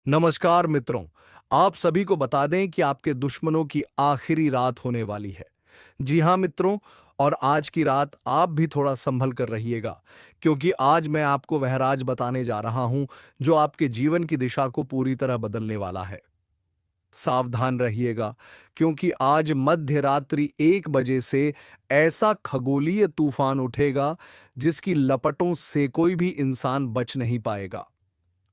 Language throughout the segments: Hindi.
नमस्कार मित्रों। आप सभी को बता दें कि आपके दुश्मनों की आखिरी रात होने वाली है। जी हाँ मित्रों, और आज की रात आप भी थोड़ा संभल कर रहिएगा, क्योंकि आज मैं आपको वह राज बताने जा रहा हूं जो आपके जीवन की दिशा को पूरी तरह बदलने वाला है। सावधान रहिएगा, क्योंकि आज मध्य रात्रि 1 बजे से ऐसा खगोलीय तूफान उठेगा जिसकी लपटों से कोई भी इंसान बच नहीं पाएगा।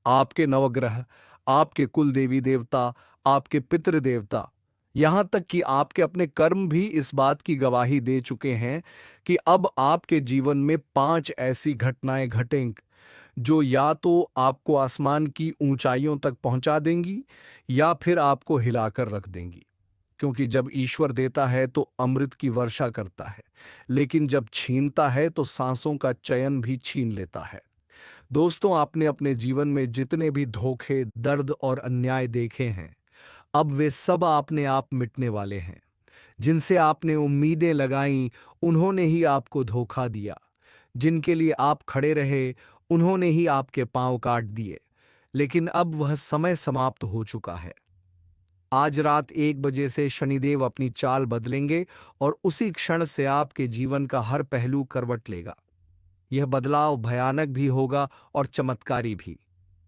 आपके नवग्रह, आपके कुल देवी देवता, आपके पितृ देवता, यहाँ तक कि आपके अपने कर्म भी इस बात की गवाही दे चुके हैं कि अब आपके जीवन में 5 ऐसी घटनाएं घटेंगी जो या तो आपको आसमान की ऊंचाइयों तक पहुंचा देंगी या फिर आपको हिलाकर रख देंगी। क्योंकि जब ईश्वर देता है तो अमृत की वर्षा करता है, लेकिन जब छीनता है तो सांसों का चयन भी छीन लेता है। दोस्तों, आपने अपने जीवन में जितने भी धोखे, दर्द और अन्याय देखे हैं, अब वे सब आपने आप मिटने वाले हैं। जिनसे आपने उम्मीदें लगाईं, उन्होंने ही आपको धोखा दिया। जिनके लिए आप खड़े रहे, उन्होंने ही आपके पांव काट दिए। लेकिन अब वह समय समाप्त हो चुका है। आज रात 1 बजे से शनिदेव अपनी चाल बदलेंगे और उसी क्षण से आपके जीवन का हर पहलू करवट लेगा। यह बदलाव भयानक भी होगा और चमत्कारी भी।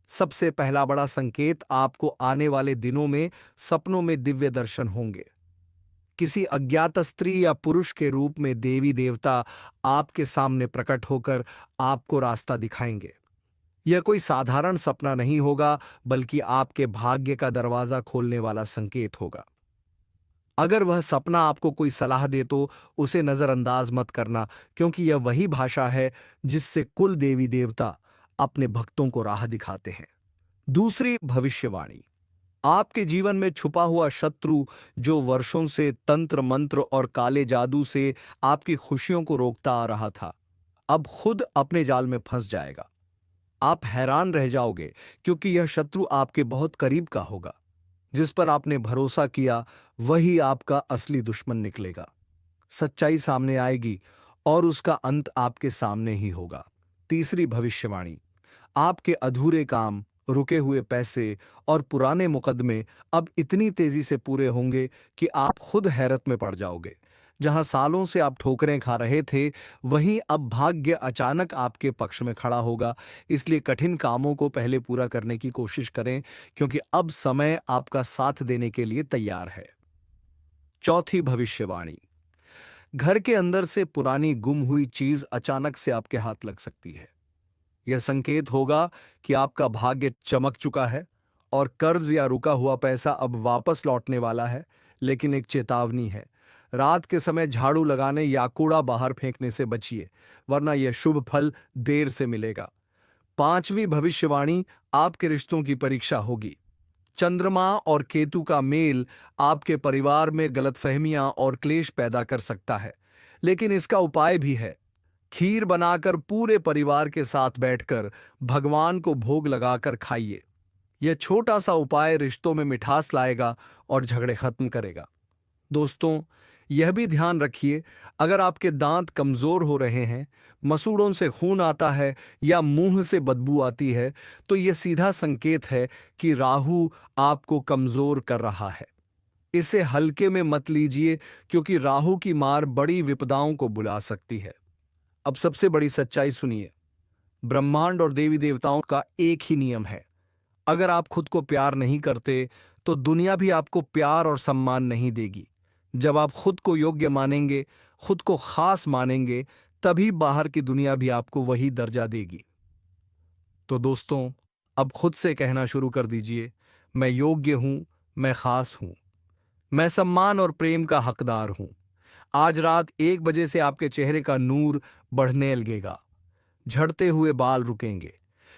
सबसे पहला बड़ा संकेत, आपको आने वाले दिनों में सपनों में दिव्य दर्शन होंगे। किसी अज्ञात स्त्री या पुरुष के रूप में देवी देवता आपके सामने प्रकट होकर आपको रास्ता दिखाएंगे। यह कोई साधारण सपना नहीं होगा, बल्कि आपके भाग्य का दरवाजा खोलने वाला संकेत होगा। अगर वह सपना आपको कोई सलाह दे तो उसे नजरअंदाज मत करना, क्योंकि यह वही भाषा है जिससे कुल देवी देवता अपने भक्तों को राह दिखाते हैं। दूसरी भविष्यवाणी, आपके जीवन में छुपा हुआ शत्रु जो वर्षों से तंत्र मंत्र और काले जादू से आपकी खुशियों को रोकता आ रहा था, अब खुद अपने जाल में फंस जाएगा। आप हैरान रह जाओगे, क्योंकि यह शत्रु आपके बहुत करीब का होगा। जिस पर आपने भरोसा किया वही आपका असली दुश्मन निकलेगा। सच्चाई सामने आएगी और उसका अंत आपके सामने ही होगा। तीसरी भविष्यवाणी, आपके अधूरे काम, रुके हुए पैसे और पुराने मुकदमे अब इतनी तेजी से पूरे होंगे कि आप खुद हैरत में पड़ जाओगे। जहां सालों से आप ठोकरें खा रहे थे, वहीं अब भाग्य अचानक आपके पक्ष में खड़ा होगा। इसलिए कठिन कामों को पहले पूरा करने की कोशिश करें, क्योंकि अब समय आपका साथ देने के लिए तैयार है। चौथी भविष्यवाणी, घर के अंदर से पुरानी गुम हुई चीज अचानक से आपके हाथ लग सकती है। यह संकेत होगा कि आपका भाग्य चमक चुका है और कर्ज या रुका हुआ पैसा अब वापस लौटने वाला है। लेकिन एक चेतावनी है, रात के समय झाड़ू लगाने या कूड़ा बाहर फेंकने से बचिए, वरना यह शुभ फल देर से मिलेगा। पांचवी भविष्यवाणी, आपके रिश्तों की परीक्षा होगी। चंद्रमा और केतु का मेल आपके परिवार में गलतफहमियां और क्लेश पैदा कर सकता है, लेकिन इसका उपाय भी है। खीर बनाकर पूरे परिवार के साथ बैठकर भगवान को भोग लगाकर खाइए। यह छोटा सा उपाय रिश्तों में मिठास लाएगा और झगड़े खत्म करेगा। दोस्तों, यह भी ध्यान रखिए, अगर आपके दांत कमजोर हो रहे हैं, मसूड़ों से खून आता है या मुंह से बदबू आती है, तो यह सीधा संकेत है कि राहु आपको कमजोर कर रहा है। इसे हल्के में मत लीजिए, क्योंकि राहु की मार बड़ी विपदाओं को बुला सकती है। अब सबसे बड़ी सच्चाई सुनिए, ब्रह्मांड और देवी देवताओं का एक ही नियम है, अगर आप खुद को प्यार नहीं करते तो दुनिया भी आपको प्यार और सम्मान नहीं देगी। जब आप खुद को योग्य मानेंगे, खुद को खास मानेंगे, तभी बाहर की दुनिया भी आपको वही दर्जा देगी। तो दोस्तों, अब खुद से कहना शुरू कर दीजिए, मैं योग्य हूं, मैं खास हूं, मैं सम्मान और प्रेम का हकदार हूं। आज रात 1 बजे से आपके चेहरे का नूर बढ़ने लगेगा, झड़ते हुए बाल रुकेंगे,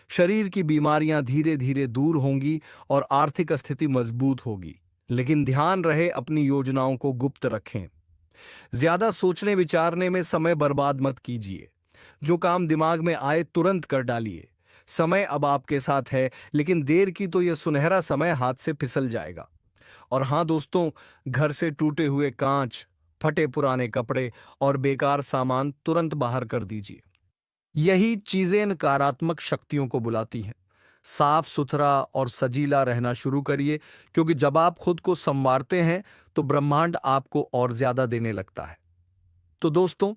शरीर की बीमारियां धीरे धीरे दूर होंगी और आर्थिक स्थिति मजबूत होगी। लेकिन ध्यान रहे, अपनी योजनाओं को गुप्त रखें। ज्यादा सोचने विचारने में समय बर्बाद मत कीजिए। जो काम दिमाग में आए तुरंत कर डालिए। समय अब आपके साथ है, लेकिन देर की तो यह सुनहरा समय हाथ से फिसल जाएगा। और हाँ दोस्तों, घर से टूटे हुए कांच, फटे पुराने कपड़े और बेकार सामान तुरंत बाहर कर दीजिए। यही चीजें नकारात्मक शक्तियों को बुलाती हैं। साफ सुथरा और सजीला रहना शुरू करिए, क्योंकि जब आप खुद को संवारते हैं तो ब्रह्मांड आपको और ज्यादा देने लगता है। तो दोस्तों,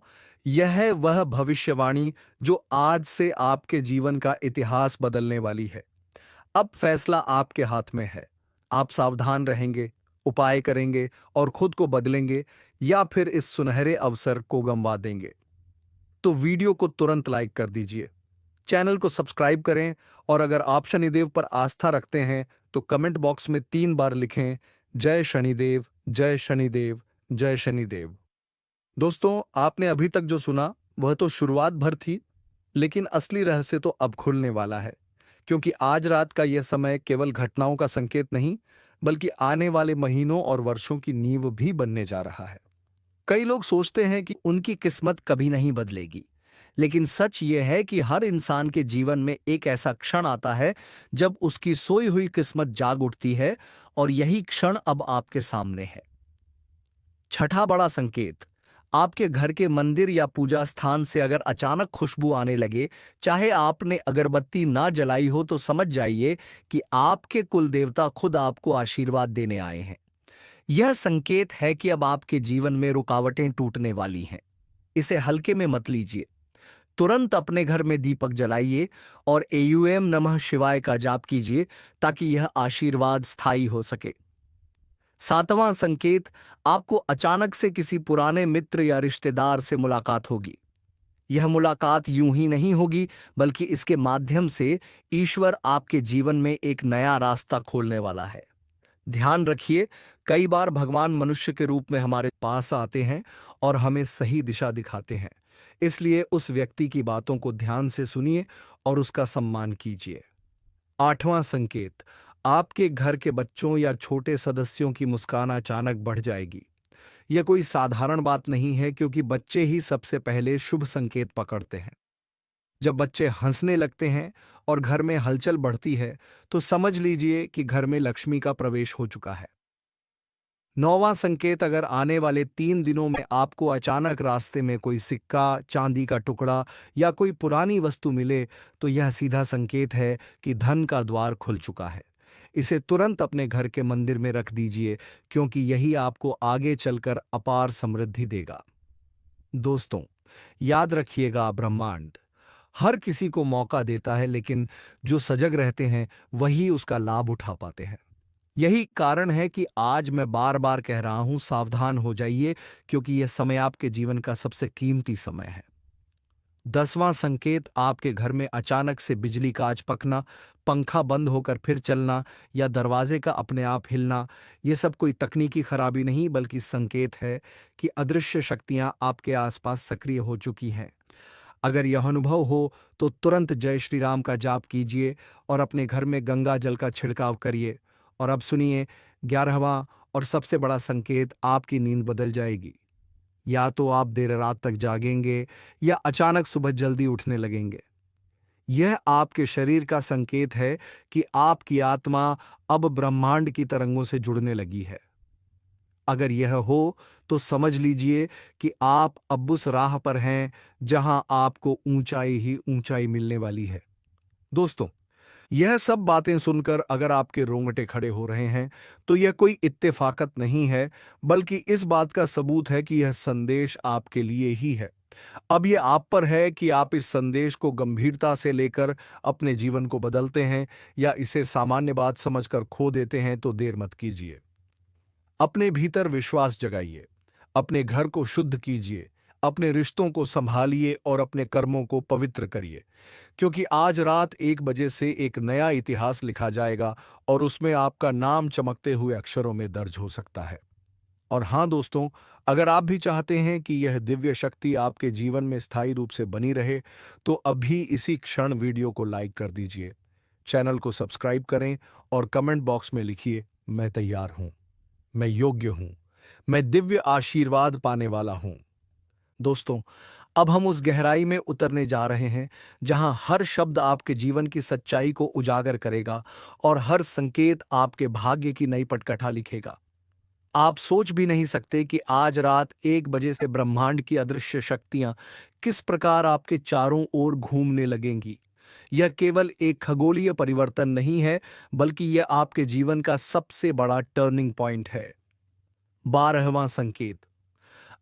यह है वह भविष्यवाणी जो आज से आपके जीवन का इतिहास बदलने वाली है। अब फैसला आपके हाथ में है। आप सावधान रहेंगे, उपाय करेंगे और खुद को बदलेंगे, या फिर इस सुनहरे अवसर को गंवा देंगे। तो वीडियो को तुरंत लाइक कर दीजिए, चैनल को सब्सक्राइब करें, और अगर आप शनिदेव पर आस्था रखते हैं तो कमेंट बॉक्स में 3 बार लिखें, जय शनिदेव, जय शनिदेव, जय शनिदेव। दोस्तों, आपने अभी तक जो सुना वह तो शुरुआत भर थी, लेकिन असली रहस्य तो अब खुलने वाला है, क्योंकि आज रात का यह समय केवल घटनाओं का संकेत नहीं, बल्कि आने वाले महीनों और वर्षों की नींव भी बनने जा रहा है। कई लोग सोचते हैं कि उनकी किस्मत कभी नहीं बदलेगी, लेकिन सच यह है कि हर इंसान के जीवन में एक ऐसा क्षण आता है जब उसकी सोई हुई किस्मत जाग उठती है, और यही क्षण अब आपके सामने है। छठा बड़ा संकेत, आपके घर के मंदिर या पूजा स्थान से अगर अचानक खुशबू आने लगे, चाहे आपने अगरबत्ती ना जलाई हो, तो समझ जाइए कि आपके कुल देवता खुद आपको आशीर्वाद देने आए हैं। यह संकेत है कि अब आपके जीवन में रुकावटें टूटने वाली हैं। इसे हल्के में मत लीजिए। तुरंत अपने घर में दीपक जलाइए और एयूएम नमः शिवाय का जाप कीजिए, ताकि यह आशीर्वाद स्थायी हो सके। सातवां संकेत, आपको अचानक से किसी पुराने मित्र या रिश्तेदार से मुलाकात होगी। यह मुलाकात यूं ही नहीं होगी, बल्कि इसके माध्यम से ईश्वर आपके जीवन में एक नया रास्ता खोलने वाला है। ध्यान रखिए, कई बार भगवान मनुष्य के रूप में हमारे पास आते हैं और हमें सही दिशा दिखाते हैं। इसलिए उस व्यक्ति की बातों को ध्यान से सुनिए और उसका सम्मान कीजिए। आठवां संकेत, आपके घर के बच्चों या छोटे सदस्यों की मुस्कान अचानक बढ़ जाएगी। यह कोई साधारण बात नहीं है, क्योंकि बच्चे ही सबसे पहले शुभ संकेत पकड़ते हैं। जब बच्चे हंसने लगते हैं और घर में हलचल बढ़ती है, तो समझ लीजिए कि घर में लक्ष्मी का प्रवेश हो चुका है। नौवां संकेत, अगर आने वाले 3 दिनों में आपको अचानक रास्ते में कोई सिक्का, चांदी का टुकड़ा या कोई पुरानी वस्तु मिले, तो यह सीधा संकेत है कि धन का द्वार खुल चुका है। इसे तुरंत अपने घर के मंदिर में रख दीजिए, क्योंकि यही आपको आगे चलकर अपार समृद्धि देगा। दोस्तों, याद रखिएगा, ब्रह्मांड हर किसी को मौका देता है, लेकिन जो सजग रहते हैं वही उसका लाभ उठा पाते हैं। यही कारण है कि आज मैं बार बार कह रहा हूं, सावधान हो जाइए, क्योंकि यह समय आपके जीवन का सबसे कीमती समय है। 10वां संकेत, आपके घर में अचानक से बिजली का चमकना, पंखा बंद होकर फिर चलना या दरवाजे का अपने आप हिलना, यह सब कोई तकनीकी खराबी नहीं, बल्कि संकेत है कि अदृश्य शक्तियां आपके आसपास सक्रिय हो चुकी हैं। अगर यह अनुभव हो तो तुरंत जय श्री राम का जाप कीजिए और अपने घर में गंगा जल का छिड़काव करिए। और अब सुनिए 11वां और सबसे बड़ा संकेत, आपकी नींद बदल जाएगी। या तो आप देर रात तक जागेंगे या अचानक सुबह जल्दी उठने लगेंगे। यह आपके शरीर का संकेत है कि आपकी आत्मा अब ब्रह्मांड की तरंगों से जुड़ने लगी है। अगर यह हो तो समझ लीजिए कि आप अब उस राह पर हैं जहां आपको ऊंचाई ही ऊंचाई मिलने वाली है। दोस्तों, यह सब बातें सुनकर अगर आपके रोंगटे खड़े हो रहे हैं, तो यह कोई इत्तेफाकत नहीं है, बल्कि इस बात का सबूत है कि यह संदेश आपके लिए ही है। अब यह आप पर है कि आप इस संदेश को गंभीरता से लेकर अपने जीवन को बदलते हैं, या इसे सामान्य बात समझकर खो देते हैं। तो देर मत कीजिए, अपने भीतर विश्वास जगाइए, अपने घर को शुद्ध कीजिए, अपने रिश्तों को संभालिए और अपने कर्मों को पवित्र करिए, क्योंकि आज रात 1 बजे से एक नया इतिहास लिखा जाएगा और उसमें आपका नाम चमकते हुए अक्षरों में दर्ज हो सकता है। और हाँ दोस्तों, अगर आप भी चाहते हैं कि यह दिव्य शक्ति आपके जीवन में स्थायी रूप से बनी रहे, तो अभी इसी क्षण वीडियो को लाइक कर दीजिए, चैनल को सब्सक्राइब करें और कमेंट बॉक्स में लिखिए, मैं तैयार हूं, मैं योग्य हूं, मैं दिव्य आशीर्वाद पाने वाला हूं। दोस्तों, अब हम उस गहराई में उतरने जा रहे हैं जहां हर शब्द आपके जीवन की सच्चाई को उजागर करेगा और हर संकेत आपके भाग्य की नई पटकथा लिखेगा। आप सोच भी नहीं सकते कि आज रात 1 बजे से ब्रह्मांड की अदृश्य शक्तियां किस प्रकार आपके चारों ओर घूमने लगेंगी। यह केवल एक खगोलीय परिवर्तन नहीं है, बल्कि यह आपके जीवन का सबसे बड़ा टर्निंग पॉइंट है। 12वां संकेत।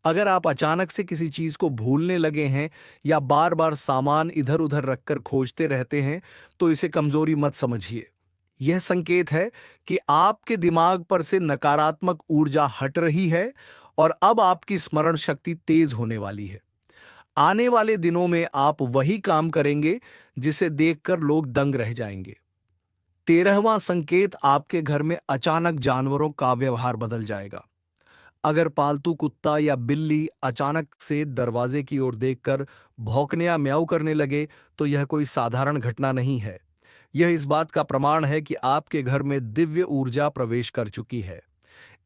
अगर आप अचानक से किसी चीज को भूलने लगे हैं या बार बार सामान इधर उधर रखकर खोजते रहते हैं, तो इसे कमजोरी मत समझिए। यह संकेत है कि आपके दिमाग पर से नकारात्मक ऊर्जा हट रही है और अब आपकी स्मरण शक्ति तेज होने वाली है। आने वाले दिनों में आप वही काम करेंगे जिसे देखकर लोग दंग रह जाएंगे। 13वां संकेत। आपके घर में अचानक जानवरों का व्यवहार बदल जाएगा। अगर पालतू कुत्ता या बिल्ली अचानक से दरवाजे की ओर देखकर भौंकने या म्याऊ करने लगे, तो यह कोई साधारण घटना नहीं है। यह इस बात का प्रमाण है कि आपके घर में दिव्य ऊर्जा प्रवेश कर चुकी है।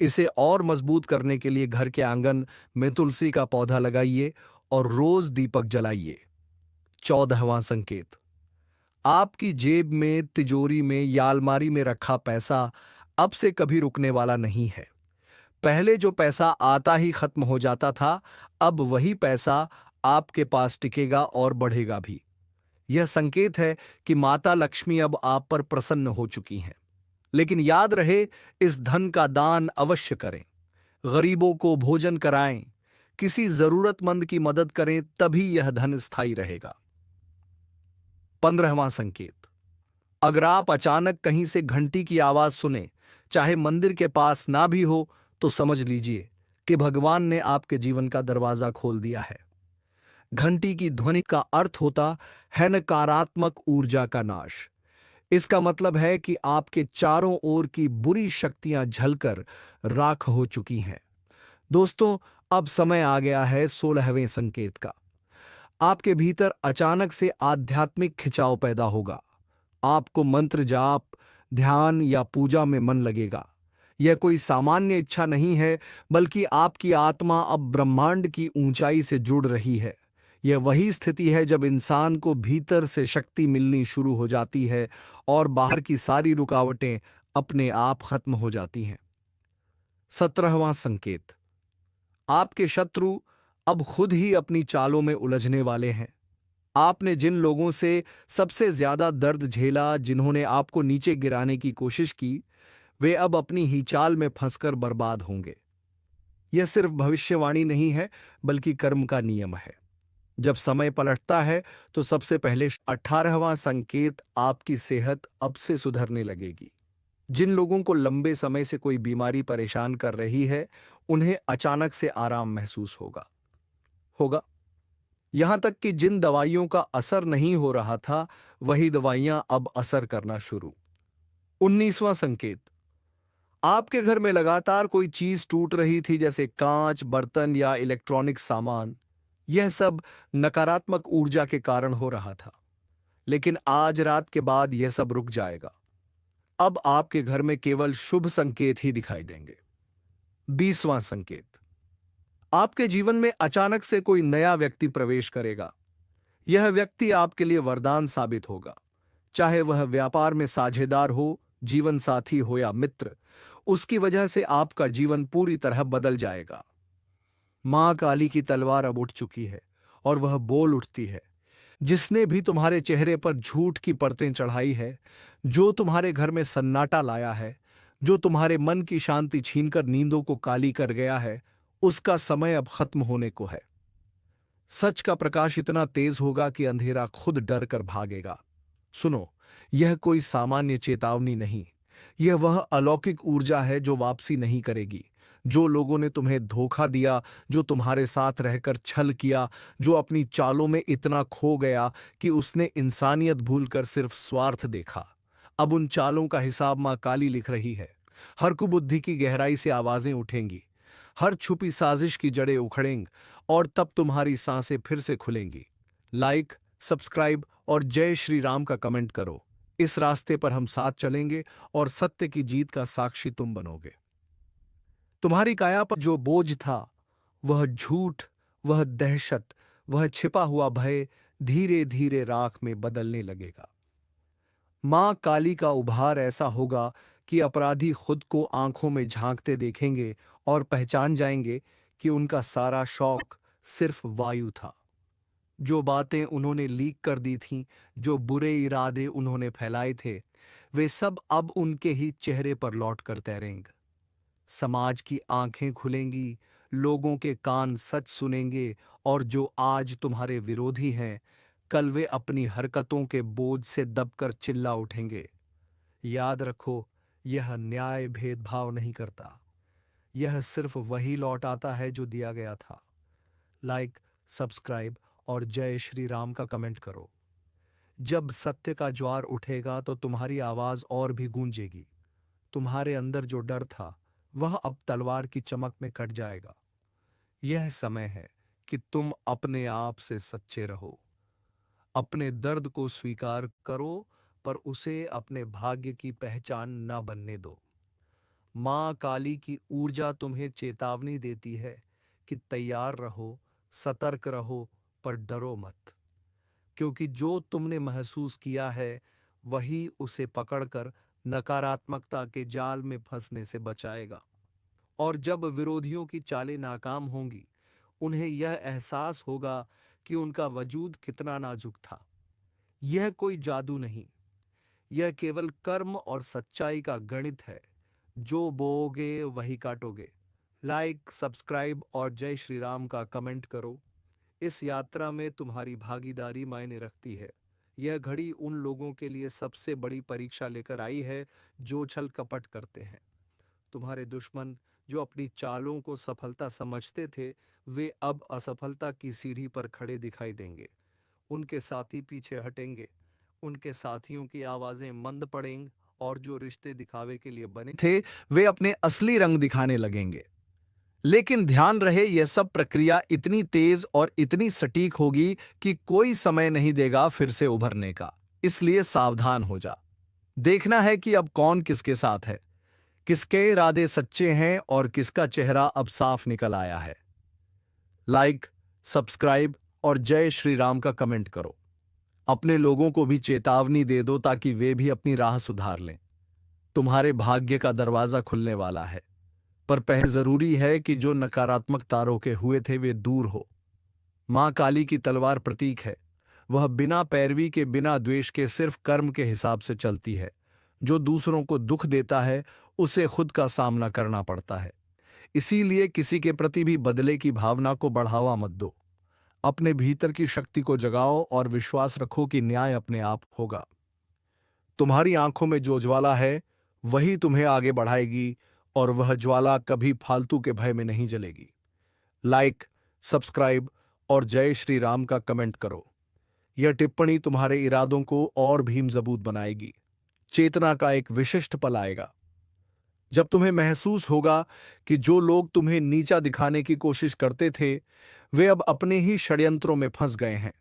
इसे और मजबूत करने के लिए घर के आंगन में तुलसी का पौधा लगाइए और रोज दीपक जलाइए। 14वां संकेत। आपकी जेब में, तिजोरी में या अलमारी में रखा पैसा अब से कभी रुकने वाला नहीं है। पहले जो पैसा आता ही खत्म हो जाता था, अब वही पैसा आपके पास टिकेगा और बढ़ेगा भी। यह संकेत है कि माता लक्ष्मी अब आप पर प्रसन्न हो चुकी हैं। लेकिन याद रहे, इस धन का दान अवश्य करें। गरीबों को भोजन कराएं, किसी जरूरतमंद की मदद करें, तभी यह धन स्थायी रहेगा। 15वां संकेत। अगर आप अचानक कहीं से घंटी की आवाज सुने, चाहे मंदिर के पास ना भी हो, तो समझ लीजिए कि भगवान ने आपके जीवन का दरवाजा खोल दिया है। घंटी की ध्वनि का अर्थ होता है नकारात्मक ऊर्जा का नाश। इसका मतलब है कि आपके चारों ओर की बुरी शक्तियां झलकर राख हो चुकी हैं। दोस्तों, अब समय आ गया है 16वें संकेत का। आपके भीतर अचानक से आध्यात्मिक खिंचाव पैदा होगा। आपको मंत्र जाप, ध्यान या पूजा में मन लगेगा। यह कोई सामान्य इच्छा नहीं है, बल्कि आपकी आत्मा अब ब्रह्मांड की ऊंचाई से जुड़ रही है। यह वही स्थिति है जब इंसान को भीतर से शक्ति मिलनी शुरू हो जाती है और बाहर की सारी रुकावटें अपने आप खत्म हो जाती हैं। 17वां संकेत। आपके शत्रु अब खुद ही अपनी चालों में उलझने वाले हैं। आपने जिन लोगों से सबसे ज्यादा दर्द झेला, जिन्होंने आपको नीचे गिराने की कोशिश की, वे अब अपनी ही चाल में फंसकर बर्बाद होंगे। यह सिर्फ भविष्यवाणी नहीं है, बल्कि कर्म का नियम है। जब समय पलटता है, तो सबसे पहले 18वां संकेत। आपकी सेहत अब से सुधरने लगेगी। जिन लोगों को लंबे समय से कोई बीमारी परेशान कर रही है, उन्हें अचानक से आराम महसूस होगा होगा यहां तक कि जिन दवाइयों का असर नहीं हो रहा था, वही दवाइयां अब असर करना शुरू। 19वां संकेत। आपके घर में लगातार कोई चीज टूट रही थी, जैसे कांच, बर्तन या इलेक्ट्रॉनिक सामान। यह सब नकारात्मक ऊर्जा के कारण हो रहा था। लेकिन आज रात के बाद यह सब रुक जाएगा। अब आपके घर में केवल शुभ संकेत ही दिखाई देंगे। 20वां संकेत। आपके जीवन में अचानक से कोई नया व्यक्ति प्रवेश करेगा। यह व्यक्ति आपके लिए वरदान साबित होगा। चाहे वह व्यापार में साझेदार हो, जीवन साथी हो या मित्र, उसकी वजह से आपका जीवन पूरी तरह बदल जाएगा। मां काली की तलवार अब उठ चुकी है और वह बोल उठती है। जिसने भी तुम्हारे चेहरे पर झूठ की परतें चढ़ाई है, जो तुम्हारे घर में सन्नाटा लाया है, जो तुम्हारे मन की शांति छीनकर नींदों को काली कर गया है, उसका समय अब खत्म होने को है। सच का प्रकाश इतना तेज होगा कि अंधेरा खुद डर कर भागेगा। सुनो, यह कोई सामान्य चेतावनी नहीं, यह वह अलौकिक ऊर्जा है जो वापसी नहीं करेगी। जो लोगों ने तुम्हें धोखा दिया, जो तुम्हारे साथ रहकर छल किया, जो अपनी चालों में इतना खो गया कि उसने इंसानियत भूलकर सिर्फ स्वार्थ देखा, अब उन चालों का हिसाब मां काली लिख रही है। हर कुबुद्धि की गहराई से आवाजें उठेंगी, हर छुपी साजिश की जड़ें उखड़ेंगी, और तब तुम्हारी सांसें फिर से खुलेंगी। लाइक, सब्सक्राइब और जय श्री राम का कमेंट करो। इस रास्ते पर हम साथ चलेंगे और सत्य की जीत का साक्षी तुम बनोगे। तुम्हारी काया पर जो बोझ था, वह झूठ, वह दहशत, वह छिपा हुआ भय धीरे धीरे राख में बदलने लगेगा। मां काली का उभार ऐसा होगा कि अपराधी खुद को आंखों में झांकते देखेंगे और पहचान जाएंगे कि उनका सारा शौक सिर्फ वायु था। जो बातें उन्होंने लीक कर दी थीं, जो बुरे इरादे उन्होंने फैलाए थे, वे सब अब उनके ही चेहरे पर लौट कर तैरेंगे। समाज की आंखें खुलेंगी, लोगों के कान सच सुनेंगे, और जो आज तुम्हारे विरोधी हैं, कल वे अपनी हरकतों के बोझ से दबकर चिल्ला उठेंगे। याद रखो, यह न्याय भेदभाव नहीं करता। यह सिर्फ वही लौट आता है जो दिया गया था। लाइक, सब्सक्राइब और जय श्री राम का कमेंट करो। जब सत्य का ज्वार उठेगा तो तुम्हारी आवाज और भी गूंजेगी। तुम्हारे अंदर जो डर था, वह अब तलवार की चमक में कट जाएगा। यह समय है कि तुम अपने आप से सच्चे रहो। अपने दर्द को स्वीकार करो, पर उसे अपने भाग्य की पहचान न बनने दो। मां काली की ऊर्जा तुम्हें चेतावनी देती है कि तैयार रहो, सतर्क रहो, पर डरो मत। क्योंकि जो तुमने महसूस किया है, वही उसे पकड़कर नकारात्मकता के जाल में फंसने से बचाएगा। और जब विरोधियों की चालें नाकाम होंगी, उन्हें यह एहसास होगा कि उनका वजूद कितना नाजुक था। यह कोई जादू नहीं, यह केवल कर्म और सच्चाई का गणित है। जो बोओगे वही काटोगे। लाइक, सब्सक्राइब और जय श्री राम का कमेंट करो। इस यात्रा में तुम्हारी भागीदारी मायने रखती है। यह घड़ी उन लोगों के लिए सबसे बड़ी परीक्षा लेकर आई है जो छल कपट करते हैं। तुम्हारे दुश्मन, जो अपनी चालों को सफलता समझते थे, वे अब असफलता की सीढ़ी पर खड़े दिखाई देंगे। उनके साथी पीछे हटेंगे, उनके साथियों की आवाजें मंद पड़ेंगी, और जो रिश्ते दिखावे के लिए बने थे, वे अपने असली रंग दिखाने लगेंगे। लेकिन ध्यान रहे, यह सब प्रक्रिया इतनी तेज और इतनी सटीक होगी कि कोई समय नहीं देगा फिर से उभरने का। इसलिए सावधान हो जा। देखना है कि अब कौन किसके साथ है, किसके इरादे सच्चे हैं और किसका चेहरा अब साफ निकल आया है। लाइक, सब्सक्राइब और जय श्री राम का कमेंट करो। अपने लोगों को भी चेतावनी दे दो ताकि वे भी अपनी राह सुधार लें। तुम्हारे भाग्य का दरवाजा खुलने वाला है, पर पहले जरूरी है कि जो नकारात्मक तारों के हुए थे वे दूर हो। मां काली की तलवार प्रतीक है। वह बिना पैरवी के, बिना द्वेष के, सिर्फ कर्म के हिसाब से चलती है। जो दूसरों को दुख देता है, उसे खुद का सामना करना पड़ता है। इसीलिए किसी के प्रति भी बदले की भावना को बढ़ावा मत दो। अपने भीतर की शक्ति को जगाओ और विश्वास रखो कि न्याय अपने आप होगा। तुम्हारी आंखों में जो ज्वाला है, वही तुम्हें आगे बढ़ाएगी, और वह ज्वाला कभी फालतू के भय में नहीं जलेगी। लाइक, सब्सक्राइब और जय श्री राम का कमेंट करो। यह टिप्पणी तुम्हारे इरादों को और भी मजबूत बनाएगी। चेतना का एक विशिष्ट पल आएगा जब तुम्हें महसूस होगा कि जो लोग तुम्हें नीचा दिखाने की कोशिश करते थे, वे अब अपने ही षड्यंत्रों में फंस गए हैं।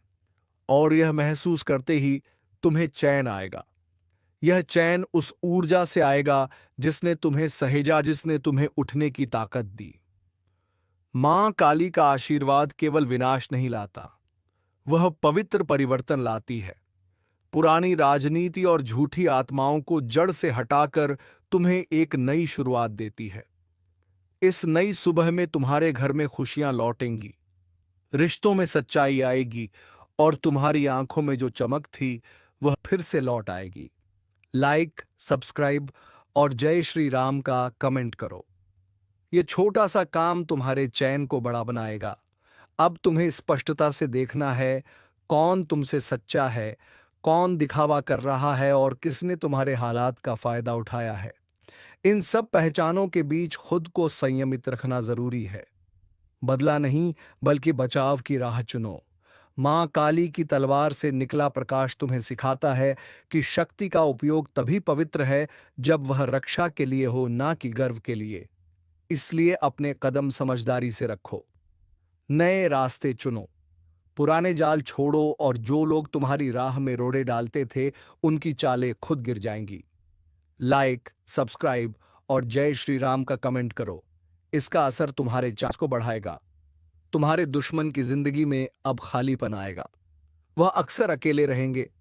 और यह महसूस करते ही तुम्हें चैन आएगा। यह चैन उस ऊर्जा से आएगा जिसने तुम्हें सहेजा, जिसने तुम्हें उठने की ताकत दी। मां काली का आशीर्वाद केवल विनाश नहीं लाता, वह पवित्र परिवर्तन लाती है। पुरानी राजनीति और झूठी आत्माओं को जड़ से हटाकर तुम्हें एक नई शुरुआत देती है। इस नई सुबह में तुम्हारे घर में खुशियां लौटेंगी, रिश्तों में सच्चाई आएगी, और तुम्हारी आंखों में जो चमक थी वह फिर से लौट आएगी। लाइक, सब्सक्राइब और जय श्री राम का कमेंट करो। यह छोटा सा काम तुम्हारे चैन को बड़ा बनाएगा। अब तुम्हें स्पष्टता से देखना है कौन तुमसे सच्चा है, कौन दिखावा कर रहा है, और किसने तुम्हारे हालात का फायदा उठाया है। इन सब पहचानों के बीच खुद को संयमित रखना जरूरी है। बदला नहीं, बल्कि बचाव की राह चुनो। मां काली की तलवार से निकला प्रकाश तुम्हें सिखाता है कि शक्ति का उपयोग तभी पवित्र है जब वह रक्षा के लिए हो, ना कि गर्व के लिए। इसलिए अपने कदम समझदारी से रखो, नए रास्ते चुनो, पुराने जाल छोड़ो, और जो लोग तुम्हारी राह में रोड़े डालते थे, उनकी चालें खुद गिर जाएंगी। लाइक, सब्सक्राइब और जय श्री राम का कमेंट करो। इसका असर तुम्हारे चांस को बढ़ाएगा। तुम्हारे दुश्मन की जिंदगी में अब खालीपन आएगा। वह अक्सर अकेले रहेंगे,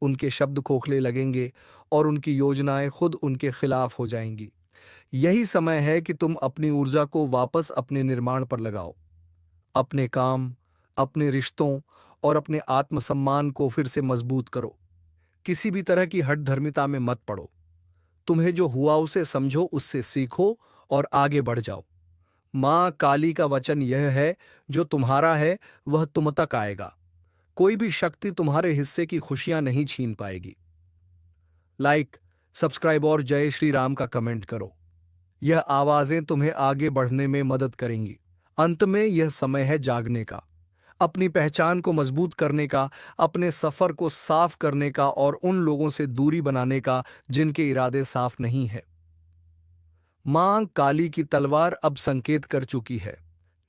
उनके शब्द खोखले लगेंगे, और उनकी योजनाएं खुद उनके खिलाफ हो जाएंगी। यही समय है कि तुम अपनी ऊर्जा को वापस अपने निर्माण पर लगाओ। अपने काम, अपने रिश्तों और अपने आत्मसम्मान को फिर से मजबूत करो। किसी भी तरह की हठधर्मिता में मत पड़ो। तुम्हें जो हुआ उसे समझो, उससे सीखो और आगे बढ़ जाओ। मां काली का वचन यह है, जो तुम्हारा है वह तुम तक आएगा। कोई भी शक्ति तुम्हारे हिस्से की खुशियां नहीं छीन पाएगी। लाइक, सब्सक्राइब और जय श्री राम का कमेंट करो। यह आवाजें तुम्हें आगे बढ़ने में मदद करेंगी। अंत में यह समय है जागने का, अपनी पहचान को मजबूत करने का, अपने सफर को साफ करने का और उन लोगों से दूरी बनाने का जिनके इरादे साफ नहीं है। मां काली की तलवार अब संकेत कर चुकी है।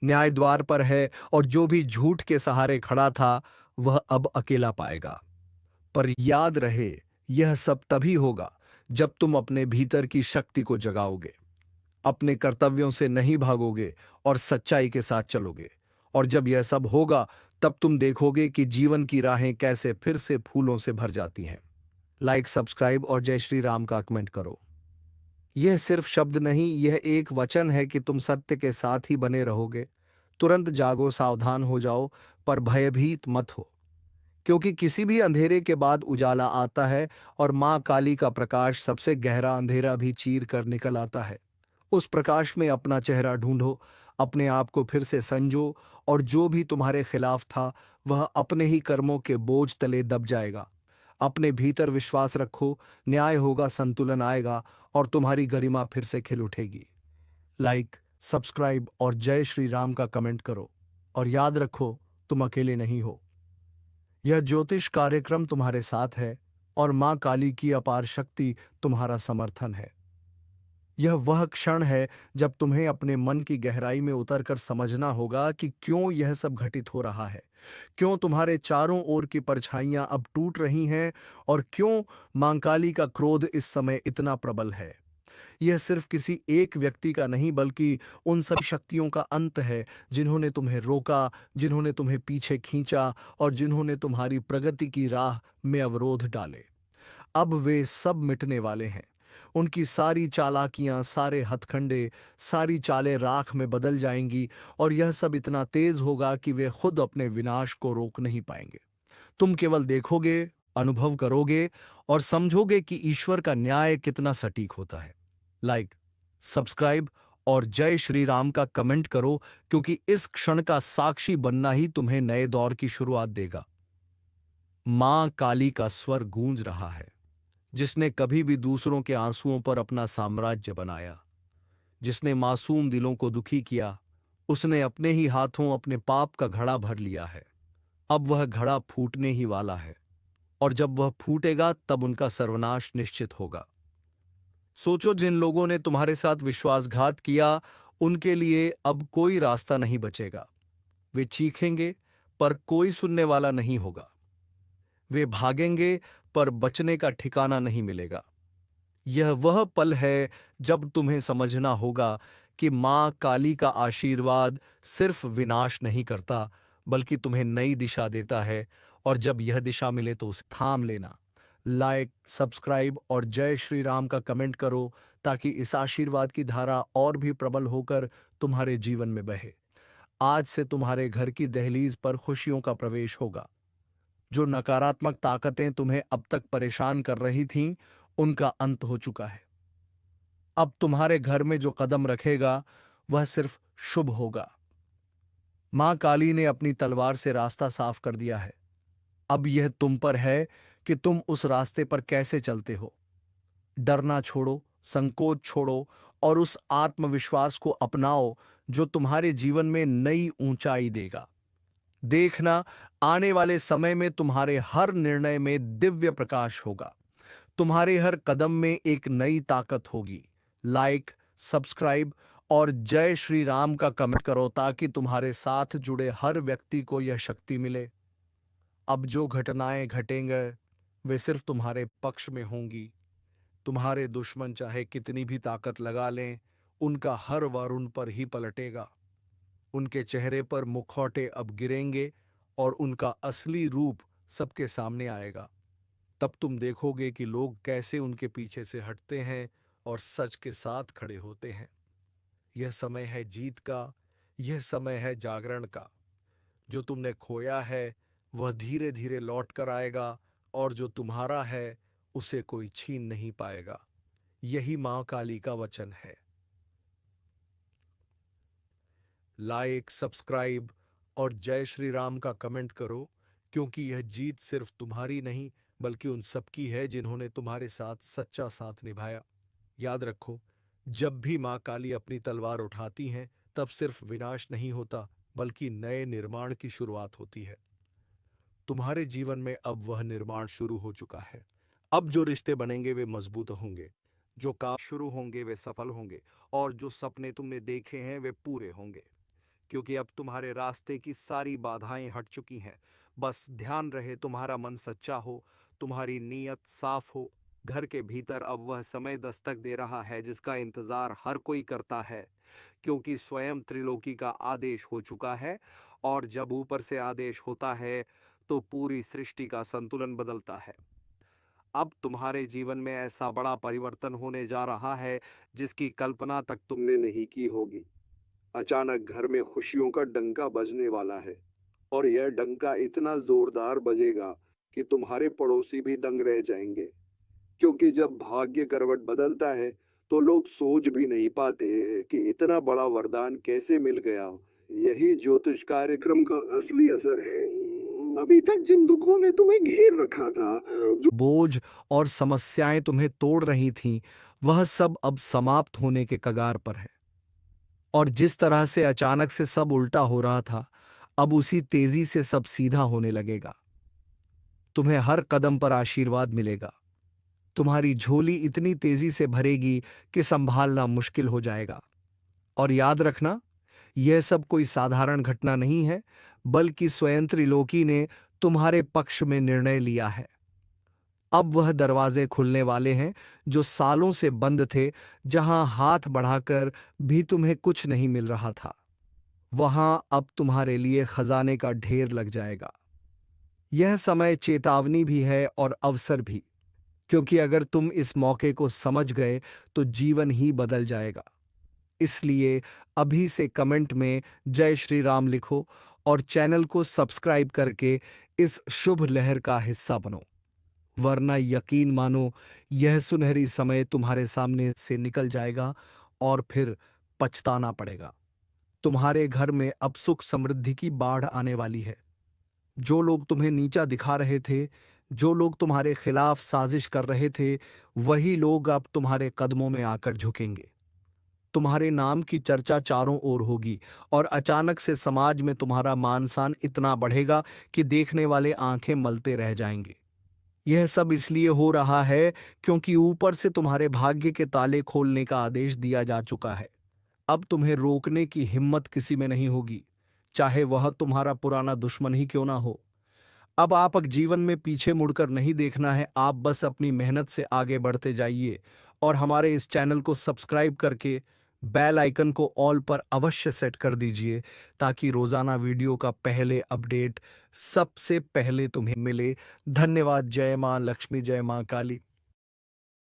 न्याय द्वार पर है और जो भी झूठ के सहारे खड़ा था वह अब अकेला पाएगा। पर याद रहे, यह सब तभी होगा जब तुम अपने भीतर की शक्ति को जगाओगे, अपने कर्तव्यों से नहीं भागोगे और सच्चाई के साथ चलोगे। और जब यह सब होगा तब तुम देखोगे कि जीवन की राहें कैसे फिर से फूलों से भर जाती हैं। लाइक, सब्सक्राइब और जय श्री राम का कमेंट करो। यह सिर्फ शब्द नहीं, यह एक वचन है कि तुम सत्य के साथ ही बने रहोगे। तुरंत जागो, सावधान हो जाओ, पर भयभीत मत हो, क्योंकि किसी भी अंधेरे के बाद उजाला आता है और मां काली का प्रकाश सबसे गहरा अंधेरा भी चीर कर निकल आता है। उस प्रकाश में अपना चेहरा ढूंढो, अपने आप को फिर से संजो और जो भी तुम्हारे खिलाफ था वह अपने ही कर्मों के बोझ तले दब जाएगा। अपने भीतर विश्वास रखो, न्याय होगा, संतुलन आएगा और तुम्हारी गरिमा फिर से खिल उठेगी। लाइक, सब्सक्राइब और जय श्री राम का कमेंट करो और याद रखो, तुम अकेले नहीं हो। यह ज्योतिष कार्यक्रम तुम्हारे साथ है और मां काली की अपार शक्ति तुम्हारा समर्थन है। यह वह क्षण है जब तुम्हें अपने मन की गहराई में उतरकर समझना होगा कि क्यों यह सब घटित हो रहा है, क्यों तुम्हारे चारों ओर की परछाइयां अब टूट रही हैं और क्यों मां काली का क्रोध इस समय इतना प्रबल है। यह सिर्फ किसी एक व्यक्ति का नहीं, बल्कि उन सभी शक्तियों का अंत है जिन्होंने तुम्हें रोका, जिन्होंने तुम्हें पीछे खींचा और जिन्होंने तुम्हारी प्रगति की राह में अवरोध डाले। अब वे सब मिटने वाले हैं। उनकी सारी चालाकियां, सारे हथकंडे, सारी चालें राख में बदल जाएंगी और यह सब इतना तेज होगा कि वे खुद अपने विनाश को रोक नहीं पाएंगे। तुम केवल देखोगे, अनुभव करोगे और समझोगे कि ईश्वर का न्याय कितना सटीक होता है। लाइक, सब्सक्राइब और जय श्री राम का कमेंट करो, क्योंकि इस क्षण का साक्षी बनना ही तुम्हें नए दौर की शुरुआत देगा। मां काली का स्वर गूंज रहा है, जिसने कभी भी दूसरों के आंसुओं पर अपना साम्राज्य बनाया, जिसने मासूम दिलों को दुखी किया, उसने अपने ही हाथों अपने पाप का घड़ा भर लिया है। अब वह घड़ा फूटने ही वाला है और जब वह फूटेगा तब उनका सर्वनाश निश्चित होगा। सोचो, जिन लोगों ने तुम्हारे साथ विश्वासघात किया, उनके लिए अब कोई रास्ता नहीं बचेगा। वे चीखेंगे पर कोई सुनने वाला नहीं होगा। वे भागेंगे पर बचने का ठिकाना नहीं मिलेगा। यह वह पल है जब तुम्हें समझना होगा कि मां काली का आशीर्वाद सिर्फ विनाश नहीं करता, बल्कि तुम्हें नई दिशा देता है। और जब यह दिशा मिले तो उसे थाम लेना। लाइक, सब्सक्राइब और जय श्री राम का कमेंट करो, ताकि इस आशीर्वाद की धारा और भी प्रबल होकर तुम्हारे जीवन में बहे। आज से तुम्हारे घर की दहलीज पर खुशियों का प्रवेश होगा। जो नकारात्मक ताकतें तुम्हें अब तक परेशान कर रही थीं, उनका अंत हो चुका है। अब तुम्हारे घर में जो कदम रखेगा वह सिर्फ शुभ होगा। मां काली ने अपनी तलवार से रास्ता साफ कर दिया है। अब यह तुम पर है कि तुम उस रास्ते पर कैसे चलते हो। डरना छोड़ो, संकोच छोड़ो और उस आत्मविश्वास को अपनाओ जो तुम्हारे जीवन में नई ऊंचाई देगा। देखना, आने वाले समय में तुम्हारे हर निर्णय में दिव्य प्रकाश होगा। तुम्हारे हर कदम में एक नई ताकत होगी। लाइक, सब्सक्राइब और जय श्री राम का कमेंट करो, ताकि तुम्हारे साथ जुड़े हर व्यक्ति को यह शक्ति मिले। अब जो घटनाएं घटेंगे वे सिर्फ तुम्हारे पक्ष में होंगी। तुम्हारे दुश्मन चाहे कितनी भी ताकत लगा लें, उनका हर वार उन पर ही पलटेगा। उनके चेहरे पर मुखौटे अब गिरेंगे और उनका असली रूप सबके सामने आएगा। तब तुम देखोगे कि लोग कैसे उनके पीछे से हटते हैं और सच के साथ खड़े होते हैं। यह समय है जीत का, यह समय है जागरण का। जो तुमने खोया है वह धीरे धीरे लौट कर आएगा और जो तुम्हारा है उसे कोई छीन नहीं पाएगा। यही मां काली का वचन है। लाइक, सब्सक्राइब और जय श्री राम का कमेंट करो, क्योंकि यह जीत सिर्फ तुम्हारी नहीं बल्कि उन सबकी है जिन्होंने तुम्हारे साथ सच्चा साथ निभाया। याद रखो, जब भी मां काली अपनी तलवार उठाती हैं तब सिर्फ विनाश नहीं होता बल्कि नए निर्माण की शुरुआत होती है। तुम्हारे जीवन में अब वह निर्माण शुरू हो चुका है। अब जो रिश्ते बनेंगे वे मजबूत होंगे, जो काम शुरू होंगे वे सफल होंगे और जो सपने तुमने देखे हैं वे पूरे होंगे, क्योंकि अब तुम्हारे रास्ते की सारी बाधाएं हट चुकी हैं। बस ध्यान रहे तुम्हारा मन सच्चा हो, तुम्हारी नीयत साफ हो। घर के भीतर अब वह समय दस्तक दे रहा है जिसका इंतजार हर कोई करता है, क्योंकि स्वयं त्रिलोकी का आदेश हो चुका है। और जब ऊपर से आदेश होता है तो पूरी सृष्टि का संतुलन बदलता है। अब तुम्हारे जीवन में ऐसा बड़ा परिवर्तन होने जा रहा है जिसकी कल्पना तक तुमने नहीं की होगी। अचानक घर में खुशियों का डंका बजने वाला है, और यह डंका इतना जोरदार बजेगा कि तुम्हारे पड़ोसी भी दंग रह जाएंगे, क्योंकि जब भाग्य करवट बदलता है तो लोग सोच भी नहीं पाते कि इतना बड़ा वरदान कैसे मिल गया। यही ज्योतिष कार्यक्रम का असली असर है। अभी तक जिन दुखों ने तुम्हें घेर रखा था, जो बोझ और समस्याएं तुम्हें तोड़ रही थीं, वह सब अब समाप्त होने के कगार पर है। और जिस तरह से अचानक से सब उल्टा हो रहा था, अब उसी तेजी से सब सीधा होने लगेगा। तुम्हें हर कदम पर आशीर्वाद मिलेगा। तुम्हारी झोली इतनी तेजी से भरेगी कि संभालना मुश्किल हो जाएगा। और याद रखना, यह सब कोई साधारण घटना नहीं है, बल्कि स्वयं त्रिलोकी ने तुम्हारे पक्ष में निर्णय लिया है। अब वह दरवाजे खुलने वाले हैं जो सालों से बंद थे, जहां हाथ बढ़ाकर भी तुम्हें कुछ नहीं मिल रहा था। वहां अब तुम्हारे लिए खजाने का ढेर लग जाएगा। यह समय चेतावनी भी है और अवसर भी, क्योंकि अगर तुम इस मौके को समझ गए तो जीवन ही बदल जाएगा। इसलिए अभी से कमेंट में जय श्री राम लिखो और चैनल को सब्सक्राइब करके इस शुभ लहर का हिस्सा बनो, वरना यकीन मानो यह सुनहरी समय तुम्हारे सामने से निकल जाएगा और फिर पछताना पड़ेगा। तुम्हारे घर में अब सुख समृद्धि की बाढ़ आने वाली है। जो लोग तुम्हें नीचा दिखा रहे थे, जो लोग तुम्हारे खिलाफ साजिश कर रहे थे, वही लोग अब तुम्हारे कदमों में आकर झुकेंगे। तुम्हारे नाम की चर्चा चारों ओर होगी और अचानक से समाज में तुम्हारा मान सम्मान इतना बढ़ेगा कि देखने वाले आंखें मलते रह जाएंगे। यह सब इसलिए हो रहा है क्योंकि ऊपर से तुम्हारे भाग्य के ताले खोलने का आदेश दिया जा चुका है। अब तुम्हें रोकने की हिम्मत किसी में नहीं होगी, चाहे वह तुम्हारा पुराना दुश्मन ही क्यों ना हो। अब आप जीवन में पीछे मुड़कर नहीं देखना है, आप बस अपनी मेहनत से आगे बढ़ते जाइए और हमारे इस चैनल को सब्सक्राइब करके बेल आइकन को ऑल पर अवश्य सेट कर दीजिए, ताकि रोजाना वीडियो का पहले अपडेट सबसे पहले तुम्हें मिले। धन्यवाद। जय मां लक्ष्मी, जय मां काली।